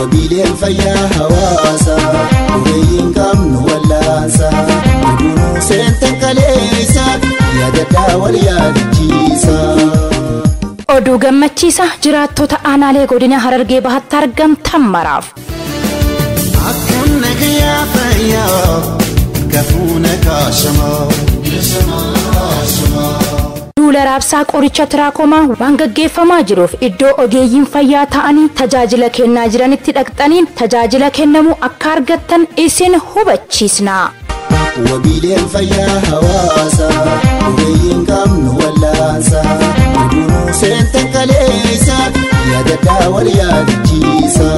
وبيلين فيا هواسا وبين كم نولاسا ودونو سنتن كليسا يا ددا واليا دجيسا oduu gammachiisa jiraattota aanaalee godina Harargee Bahaatti argamtan maraaf akkam nagayaa fayyaa kafuuna kaashamaa duula raabsaa qoricha tiraakomaa waan gaggeeffamaa jiruuf iddoo ogeeyyiin fayyaa ta'anii tajaajila kennaa jiranitti dhaqxaniin tajaajila kennamu akka argattan isin hubachiisna. وبيلين فيا هواسا وبين كم نولاسا ودونو سنتن كليسا يا ددا واليا دجيسا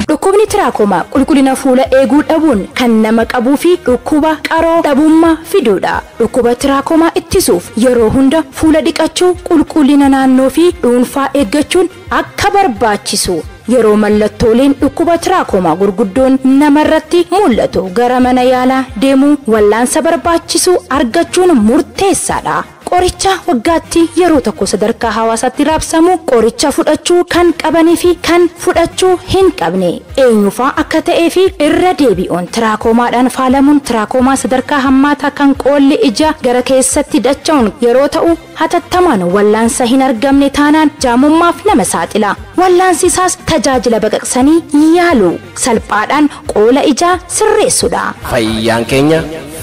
dhukkubni tiraakomaa qulqullina fuula eeguu dhabuun kan nama qabuu fi dhukkuba qaroo dhabummaa fiduudha. Dhukkuba tiraakomaa ittisuuf yeroo hunda fuula dhiqachuu qulqullina naannoo fi dhuunfaa eeggachuun akka barbaachisu. yeroo mallattooleen dhukkuba tiraakomaa gurguddoon namarratti mul'atu gara mana yaalaa deemuu wallaansa barbaachisu argachuun murteessaadha. qoricha waggaatti yeroo tokko sadarkaa hawaasaatti raabsamu qoricha fudhachuu kan qabanii fi kan fudhachuu hin qabne eenyufaa akka ta'ee fi irra deebi'uun tiraakomaadhaan faalamuun tiraakomaa sadarkaa hammaataa kan qoolli ija gara keessatti dacha'uun yeroo ta'u hatattamaan wallaansa hin argamne taanaan jaamummaaf nama saaxila. wallaansi isaas tajaajila baqaqsanii yaalu salphaadhaan qoola ijaa sirreessudha. fayyaan keenya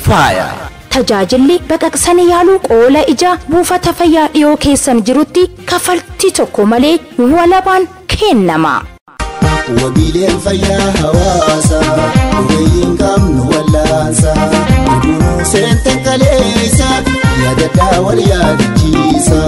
faaya. tajaajilli baqaqsanii yaaluu qoola ijaa buufata fayyaa dhiyoo keessan jirutti kafaltii tokko malee walabaan kennama. وبيلين فيا هواسا وبين كم نولاسا ودونو سنتن كليسا يا ددا واليا دجيسا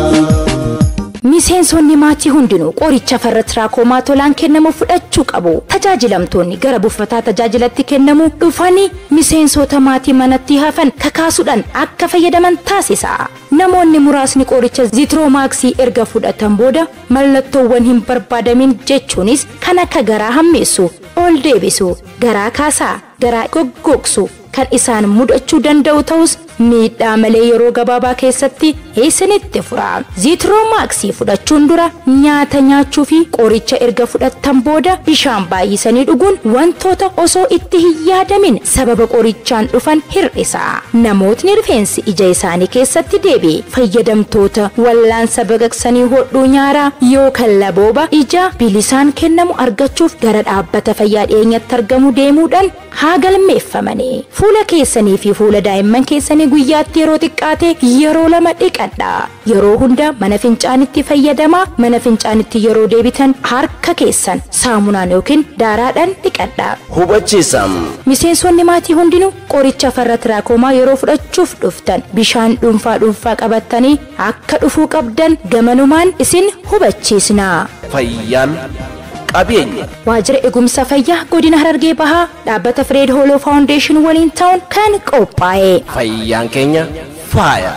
miseensonni maatii hundinuu qoricha farra tiraakomaa tolaan kennamu fudhachuu qabu. tajaajilamtoonni gara buufataa tajaajilatti kennamu dhufanii miseensota maatii manatti hafan kakaasuudhaan akka fayyadaman taasisa. namoonni muraasni qoricha ziitiroomaksii erga fudhatan booda mallattoowwan hin barbaadamin jechuunis kan akka garaa hammeessu, ol deebisu, garaa kaasaa, garaa goggogsu kan isaan mudachuu danda'u ta'us miidhaa malee yeroo gabaabaa keessatti isinitti fura. ziitiroomaksii fudhachuun dura nyaata nyaachuu fi qoricha erga fudhattan booda bishaan baay'isanii dhuguun wantoota osoo itti hin yaadamin sababa qorichaan dhufan hir'isa. namootni rifeensi ija isaanii keessatti deebi'e fayyadamtoota wallaansa baqaqsanii hodhuu nyaaraa yookaan labooba ija bilisaan kennamu argachuuf gara dhaabbata fayyaa dhiyeenyatti argamu deemuudhaan haa galmeeffamanii. fuula keessanii fi fuula daa'imman keessanii guyyaatti yeroo xiqqaate yeroo 2 dhiqadha. yeroo hunda mana fincaanitti fayyadamaa. mana fincaanitti yeroo deebitan harka keessan saamunaan yookiin daaraadhaan dhiqadha. hubachiisam miseensonni maatii hundinuu qoricha farra tiraakomaa yeroo fudhachuuf dhuftan bishaan dhuunfaa qabattanii akka dhufuu qabdan gamanumaan isin hubachiisna. fayyaan qabeenya. waajjira eegumsa fayyaa godina Harargee Bahaa dhaabbata Fred Hollow Foundation waliin ta'uun kan qophaa'e. fayyaan keenya faaya.